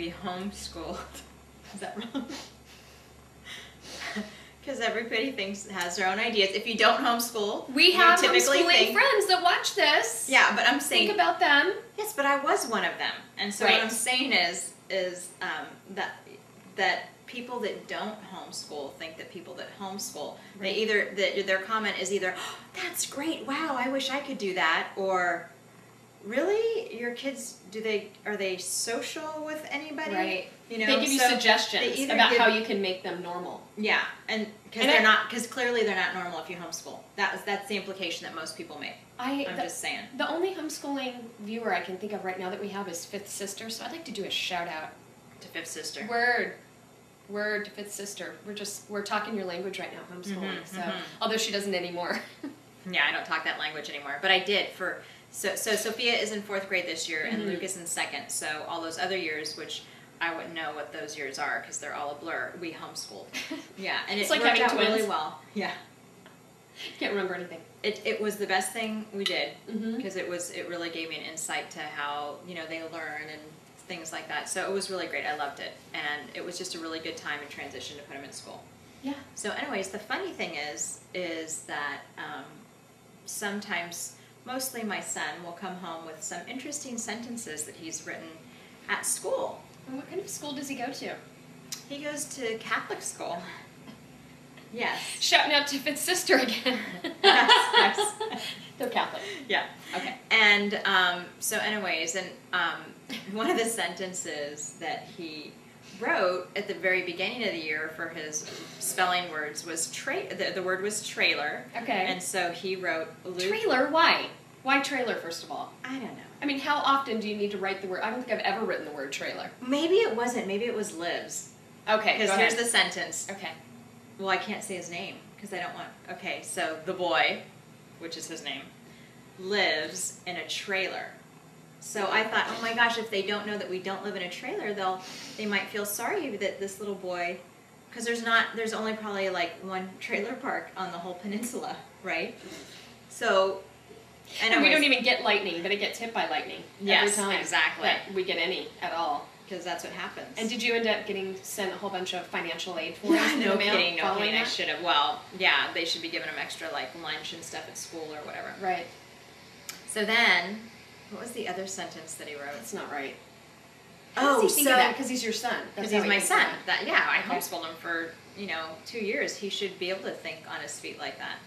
we homeschooled. Is that wrong? Because everybody has their own ideas. If you don't homeschool, we have typically homeschooling friends that watch this. Yeah, but I'm saying think about them. Yes, but I was one of them, and so what I'm saying is that people that don't homeschool think that people that homeschool, their comment is either, oh, that's great, wow, I wish I could do that, or really, your kids, are they social with anybody? Right. You know, they give you suggestions about how you can make them normal. Yeah, and because clearly they're not normal if you homeschool. That's the implication that most people make. I'm just saying. The only homeschooling viewer I can think of right now that we have is Fifth Sister, so I'd like to do a shout out to Fifth Sister. Word to Fifth Sister. We're talking your language right now, homeschooling. Although she doesn't anymore. Yeah, I don't talk that language anymore, but I did for. So Sophia is in 4th grade this year, and Luke is in 2nd. So all those other years, which I wouldn't know what those years are because they're all a blur, we homeschooled. Yeah, and it's it like worked having out twins. really well. Yeah. Can't remember anything. It was the best thing we did because it really gave me an insight to how they learn and things like that. So it was really great. I loved it, and it was just a really good time in transition to put them in school. Yeah. So anyways, the funny thing is that sometimes, mostly my son will come home with some interesting sentences that he's written at school. And what kind of school does he go to? He goes to Catholic school. Yes. Shouting out to Fifth Sister again. Yes. They're Catholic. Yeah. Okay. And so anyways, and one of the sentences that he wrote at the very beginning of the year for his spelling words was the word was trailer. Okay. And so he wrote trailer. Why? Why trailer? First of all, I don't know. I mean, how often do you need to write the word? I don't think I've ever written the word trailer. Maybe it wasn't. Maybe it was lives. Okay. Because here's the sentence. Okay. Well, I can't say his name because I don't want. Okay, so the boy, which is his name, lives in a trailer. So I thought, oh my gosh, if they don't know that we don't live in a trailer, they might feel sorry that this little boy, because there's only probably like one trailer park on the whole peninsula, right? So, and we don't even get lightning, but it gets hit by lightning every time. Exactly. That we get any at all. Because that's what happens. And did you end up getting sent a whole bunch of financial aid for us? No kidding. I should have. Well, yeah, they should be giving them extra like lunch and stuff at school or whatever. Right. So then, what was the other sentence that he wrote? That's not right. How does he think of that? Because he's your son. Because he's my son. I homeschooled him for 2 years. He should be able to think on his feet like that.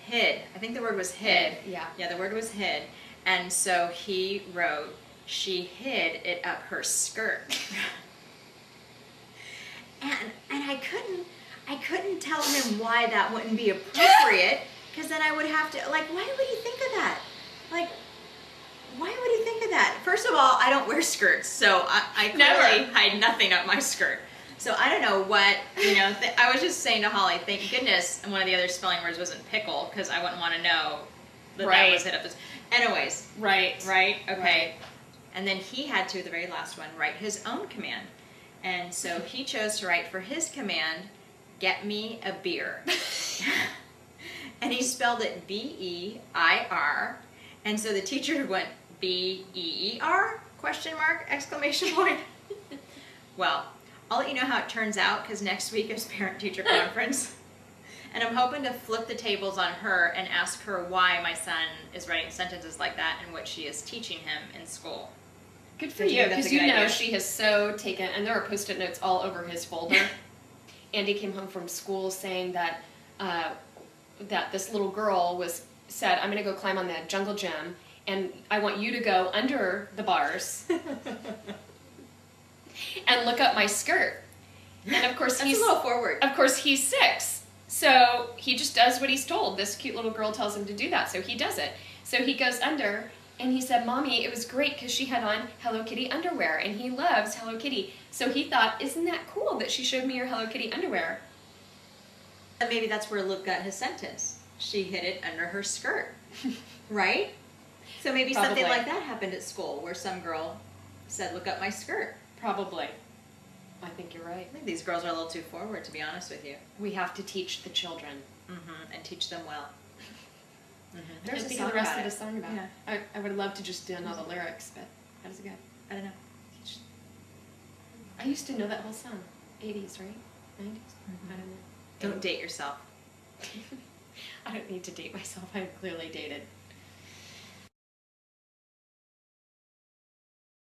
Hid. I think the word was hid. Yeah. Yeah, the word was hid. And so he wrote, she hid it up her skirt. and I couldn't tell him why that wouldn't be appropriate, because then I would have to, like, why would he think of that? Like, why would he think of that? First of all, I don't wear skirts, so I clearly hide nothing up my skirt. So I don't know what, I was just saying to Holly, thank goodness one of the other spelling words wasn't pickle, because I wouldn't want to know that was hit up this. Anyways. Right. Okay. Right. And then he had to, the very last one, write his own command. And so he chose to write for his command, get me a beer. And he spelled it B-E-I-R. And so the teacher went, B-E-E-R? Exclamation point. Well, I'll let you know how it turns out, because next week is parent-teacher conference. And I'm hoping to flip the tables on her and ask her why my son is writing sentences like that and what she is teaching him in school. Good for you, because she has so taken, and there are Post-it notes all over his folder. Andy came home from school saying that that this little girl said, I'm going to go climb on the jungle gym, and I want you to go under the bars and look up my skirt. And of course he's a little forward. Of course he's 6, so he just does what he's told. This cute little girl tells him to do that, so he does it. So he goes under. And he said, Mommy, it was great because she had on Hello Kitty underwear, and he loves Hello Kitty. So he thought, isn't that cool that she showed me her Hello Kitty underwear? And maybe that's where Luke got his sentence. She hid it under her skirt, right? So maybe something like that happened at school, where some girl said, look up my skirt. Probably. I think you're right. I think these girls are a little too forward, to be honest with you. We have to teach the children. And teach them well. There's a song the rest of the song about. Yeah. I would love to just know all the lyrics, but how does it go? I don't know. used to know that whole song. 80s, right? 90s? Mm-hmm. I don't know. Don't date yourself. I don't need to date myself. I'm clearly dated.